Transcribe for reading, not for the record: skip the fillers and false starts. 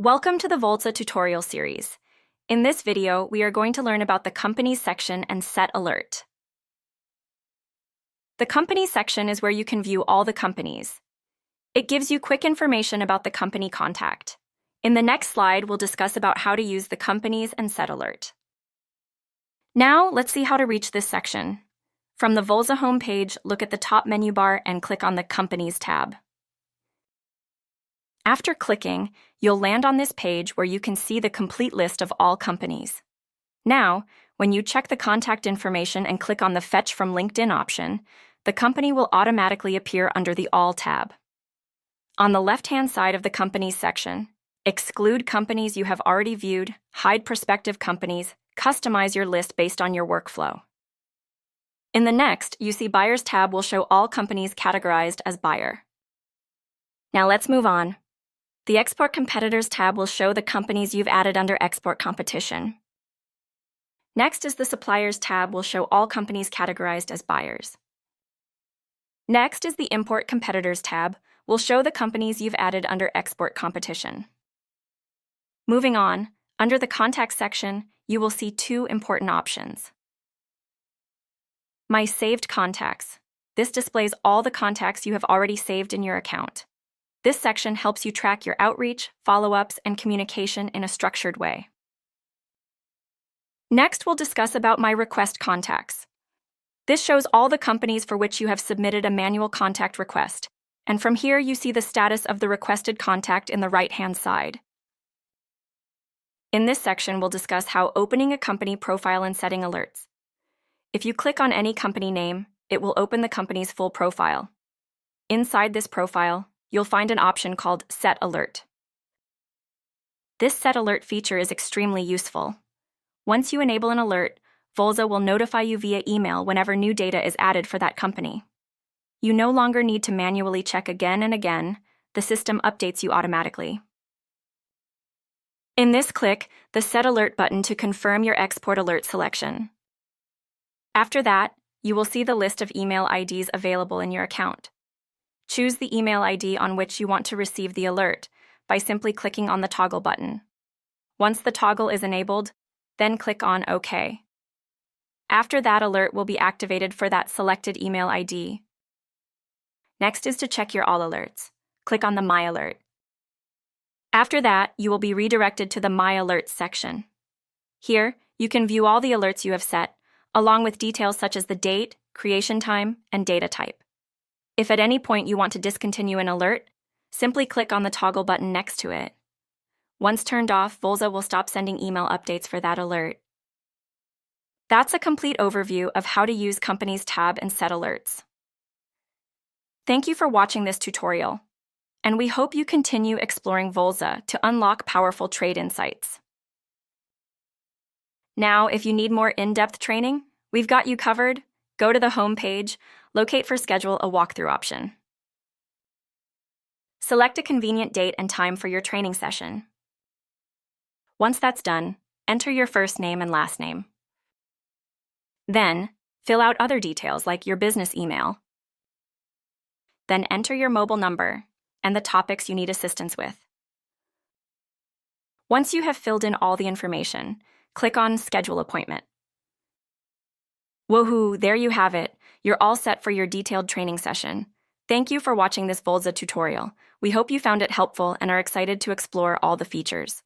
Welcome to the Volza tutorial series. In this video, we are going to learn about the Companies section and Set Alert. The Companies section is where you can view all the companies. It gives you quick information about the company contact. In the next slide, we'll discuss about how to use the Companies and Set Alert. Now, let's see how to reach this section. From the Volza homepage, look at the top menu bar and click on the Companies tab. After clicking, you'll land on this page where you can see the complete list of all companies. Now, when you check the contact information and click on the Fetch from LinkedIn option, the company will automatically appear under the All tab. On the left-hand side of the Companies section, exclude companies you have already viewed, hide prospective companies, customize your list based on your workflow. In the next, you see Buyers tab will show all companies categorized as buyer. Now let's move on. The Export Competitors tab will show the companies you've added under Export Competition. Next is the Suppliers tab will show all companies categorized as buyers. Next is the Import Competitors tab will show the companies you've added under Export Competition. Moving on, under the Contacts section, you will see two important options. My Saved Contacts. This displays all the contacts you have already saved in your account. This section helps you track your outreach, follow-ups, and communication in a structured way. Next, we'll discuss about My Request Contacts. This shows all the companies for which you have submitted a manual contact request, and from here you see the status of the requested contact in the right-hand side. In this section, we'll discuss how opening a company profile and setting alerts. If you click on any company name, it will open the company's full profile. Inside this profile, you'll find an option called Set Alert. This Set Alert feature is extremely useful. Once you enable an alert, Volza will notify you via email whenever new data is added for that company. You no longer need to manually check again and again. The system updates you automatically. In this, click the Set Alert button to confirm your export alert selection. After that, you will see the list of email IDs available in your account. Choose the email ID on which you want to receive the alert by simply clicking on the toggle button. Once the toggle is enabled, then click on OK. After that, alert will be activated for that selected email ID. Next is to check your all alerts. Click on the My Alert. After that, you will be redirected to the My Alerts section. Here, you can view all the alerts you have set, along with details such as the date, creation time, and data type. If at any point you want to discontinue an alert, simply click on the toggle button next to it. Once turned off, Volza will stop sending email updates for that alert. That's a complete overview of how to use Companies tab and set alerts. Thank you for watching this tutorial, and we hope you continue exploring Volza to unlock powerful trade insights. Now, if you need more in-depth training, we've got you covered. Go to the home page, locate for Schedule a walkthrough option. Select a convenient date and time for your training session. Once that's done, enter your first name and last name. Then, fill out other details like your business email. Then enter your mobile number and the topics you need assistance with. Once you have filled in all the information, click on Schedule Appointment. Woohoo, there you have it. You're all set for your detailed training session. Thank you for watching this Volza tutorial. We hope you found it helpful and are excited to explore all the features.